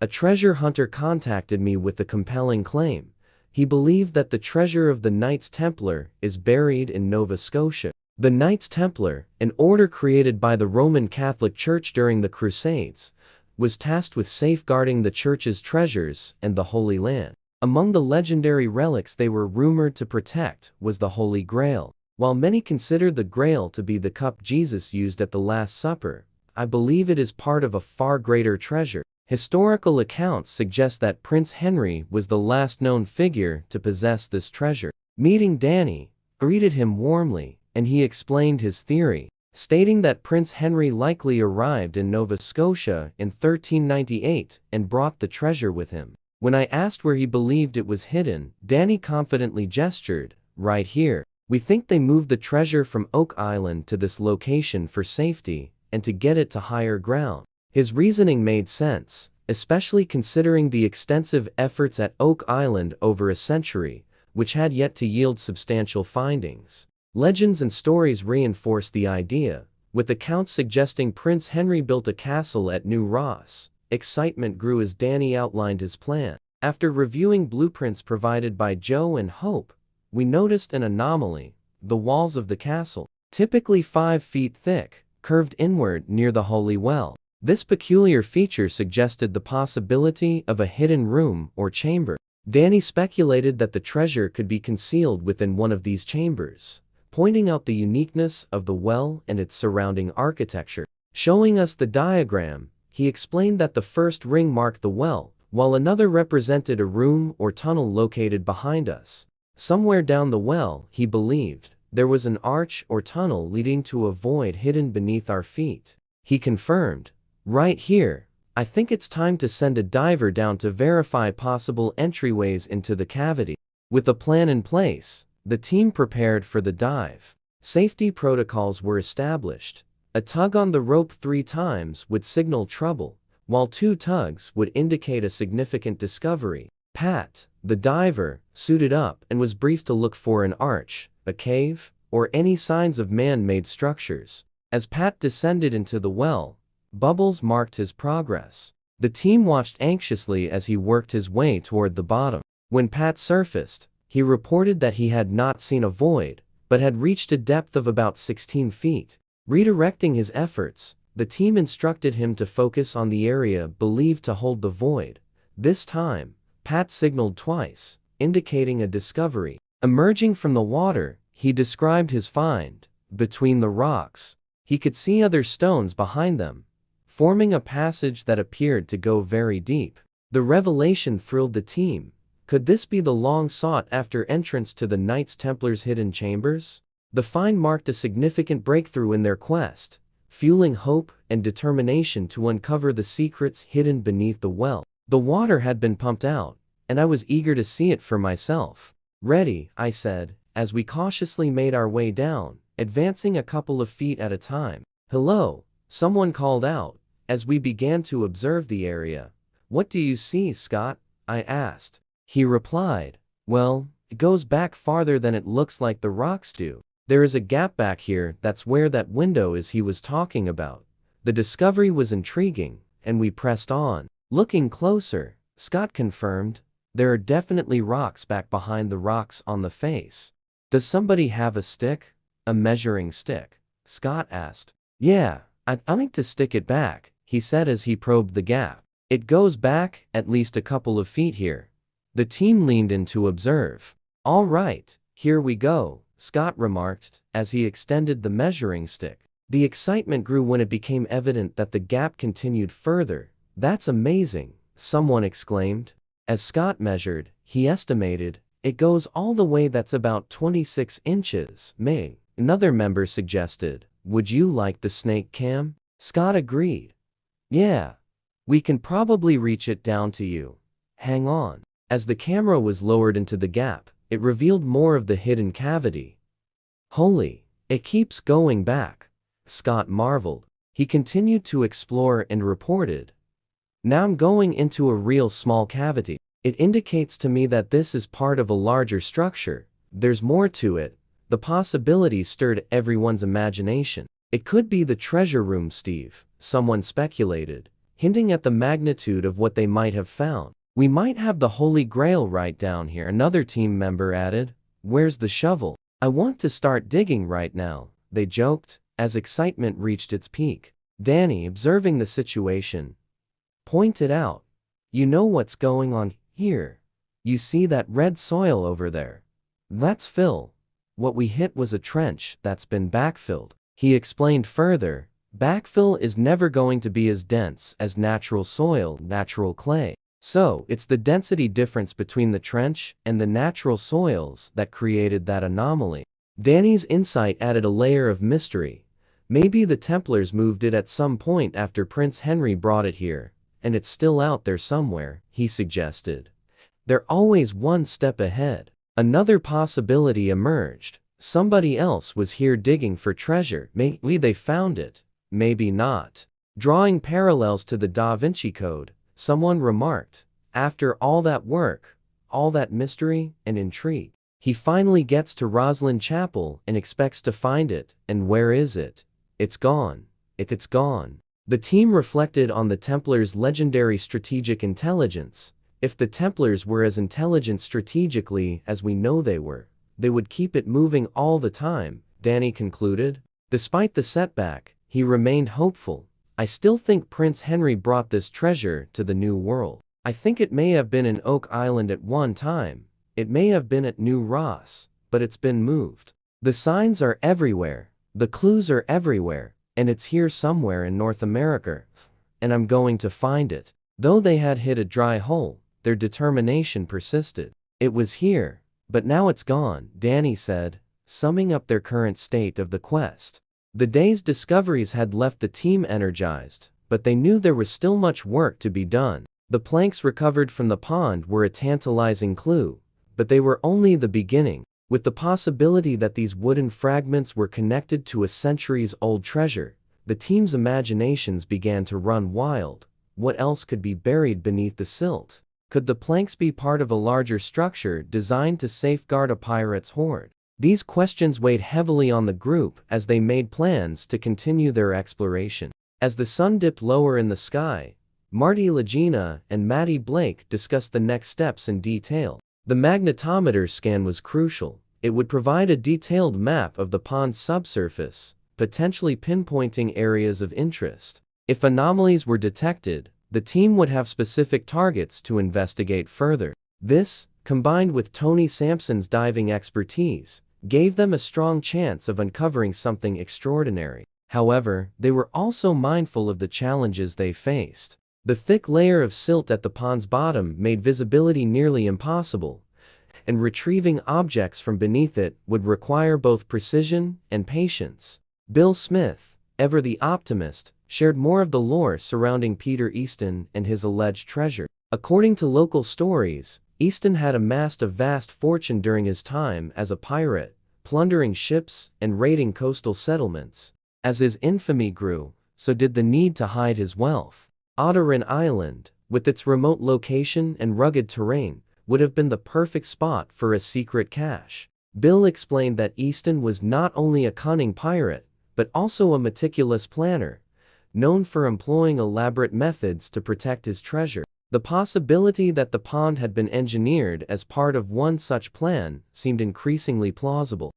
A treasure hunter contacted me with the compelling claim. He believed that the treasure of the Knights Templar is buried in Nova Scotia. The Knights Templar, an order created by the Roman Catholic Church during the Crusades, was tasked with safeguarding the church's treasures and the Holy Land. Among the legendary relics they were rumored to protect was the Holy Grail. While many consider the Grail to be the cup Jesus used at the Last Supper, I believe it is part of a far greater treasure. Historical accounts suggest that Prince Henry was the last known figure to possess this treasure. Meeting Danny greeted him warmly, and he explained his theory, stating that Prince Henry likely arrived in Nova Scotia in 1398 and brought the treasure with him. When I asked where he believed it was hidden, Danny confidently gestured, "Right here. We think they moved the treasure from Oak Island to this location for safety and to get it to higher ground." His reasoning made sense, especially considering the extensive efforts at Oak Island over a century, which had yet to yield substantial findings. Legends and stories reinforce the idea, with accounts suggesting Prince Henry built a castle at New Ross. Excitement grew as Danny outlined his plan. After reviewing blueprints provided by Joe and Hope, we noticed an anomaly. The walls of the castle, typically 5 feet thick, curved inward near the Holy Well. This peculiar feature suggested the possibility of a hidden room or chamber. Danny speculated that the treasure could be concealed within one of these chambers, pointing out the uniqueness of the well and its surrounding architecture. Showing us the diagram, he explained that the first ring marked the well, while another represented a room or tunnel located behind us. Somewhere down the well, he believed, there was an arch or tunnel leading to a void hidden beneath our feet. He confirmed, "Right here. I think it's time to send a diver down to verify possible entryways into the cavity." With a plan in place, the team prepared for the dive. Safety protocols were established. A tug on the rope 3 times would signal trouble, while 2 tugs would indicate a significant discovery. Pat, the diver, suited up and was briefed to look for an arch, a cave, or any signs of man-made structures. As Pat descended into the well, bubbles marked his progress. The team watched anxiously as he worked his way toward the bottom. When Pat surfaced, he reported that he had not seen a void, but had reached a depth of about 16 feet. Redirecting his efforts, the team instructed him to focus on the area believed to hold the void. This time, Pat signaled twice, indicating a discovery. Emerging from the water, he described his find. Between the rocks, he could see other stones behind them, forming a passage that appeared to go very deep. The revelation thrilled the team. Could this be the long-sought-after entrance to the Knights Templar's hidden chambers? The find marked a significant breakthrough in their quest, fueling hope and determination to uncover the secrets hidden beneath the well. The water had been pumped out, and I was eager to see it for myself. "Ready," I said, as we cautiously made our way down, advancing a couple of feet at a time. "Hello," someone called out, as we began to observe the area. "What do you see, Scott?" I asked. He replied, "Well, it goes back farther than it looks like the rocks do. There is a gap back here, that's where that window is he was talking about." The discovery was intriguing, and we pressed on. Looking closer, Scott confirmed, "There are definitely rocks back behind the rocks on the face." "Does somebody have a stick?" "A measuring stick?" Scott asked. "Yeah, I'd like to stick it back," he said as he probed the gap. "It goes back at least a couple of feet here." The team leaned in to observe. "All right, here we go," Scott remarked, as he extended the measuring stick. The excitement grew when it became evident that the gap continued further. "That's amazing," someone exclaimed. As Scott measured, he estimated, "It goes all the way, that's about 26 inches. May," another member suggested. "Would you like the snake cam?" Scott agreed. "Yeah. We can probably reach it down to you. Hang on." As the camera was lowered into the gap, it revealed more of the hidden cavity. "Holy, it keeps going back," Scott marveled. He continued to explore and reported, "Now I'm going into a real small cavity. It indicates to me that this is part of a larger structure. There's more to it." The possibilities stirred everyone's imagination. "It could be the treasure room, Steve," someone speculated. hinting at the magnitude of what they might have found. "We might have the Holy Grail right down here," another team member added. "Where's the shovel? I want to start digging right now," they joked, as excitement reached its peak. Danny, observing the situation, pointed out, "You know what's going on here? You see that red soil over there? That's fill. What we hit was a trench that's been backfilled." He explained further, "Backfill is never going to be as dense as natural soil, natural clay. So, it's the density difference between the trench and the natural soils that created that anomaly." Danny's insight added a layer of mystery. "Maybe the Templars moved it at some point after Prince Henry brought it here, and it's still out there somewhere," he suggested. "They're always one step ahead." Another possibility emerged. Somebody else was here digging for treasure. Maybe they found it, maybe not. Drawing parallels to the Da Vinci Code, someone remarked, "After all that work, all that mystery and intrigue, he finally gets to Roslyn Chapel and expects to find it, and where is it? It's gone. It's gone." The team reflected on the Templars' legendary strategic intelligence. If the Templars were as intelligent strategically as we know they were, they would keep it moving all the time, Danny concluded. Despite the setback, he remained hopeful. "I still think Prince Henry brought this treasure to the New World. I think it may have been in Oak Island at one time. It may have been at New Ross, but it's been moved. The signs are everywhere, the clues are everywhere, and it's here somewhere in North America. And I'm going to find it." Though they had hit a dry hole, their determination persisted. "It was here, but now it's gone," Danny said, summing up their current state of the quest. The day's discoveries had left the team energized, but they knew there was still much work to be done. The planks recovered from the pond were a tantalizing clue, but they were only the beginning. With the possibility that these wooden fragments were connected to a centuries-old treasure, the team's imaginations began to run wild. What else could be buried beneath the silt? Could the planks be part of a larger structure designed to safeguard a pirate's hoard? These questions weighed heavily on the group as they made plans to continue their exploration. As the sun dipped lower in the sky, Marty Lagina and Maddie Blake discussed the next steps in detail. The magnetometer scan was crucial. It would provide a detailed map of the pond's subsurface, potentially pinpointing areas of interest. If anomalies were detected, the team would have specific targets to investigate further. This, combined with Tony Sampson's diving expertise, gave them a strong chance of uncovering something extraordinary. However, they were also mindful of the challenges they faced. The thick layer of silt at the pond's bottom made visibility nearly impossible, and retrieving objects from beneath it would require both precision and patience. Bill Smith, ever the optimist, shared more of the lore surrounding Peter Easton and his alleged treasure. According to local stories, Easton had amassed a vast fortune during his time as a pirate, plundering ships and raiding coastal settlements. As his infamy grew, so did the need to hide his wealth. Oderin Island, with its remote location and rugged terrain, would have been the perfect spot for a secret cache. Bill explained that Easton was not only a cunning pirate, but also a meticulous planner, known for employing elaborate methods to protect his treasure. The possibility that the pond had been engineered as part of one such plan seemed increasingly plausible.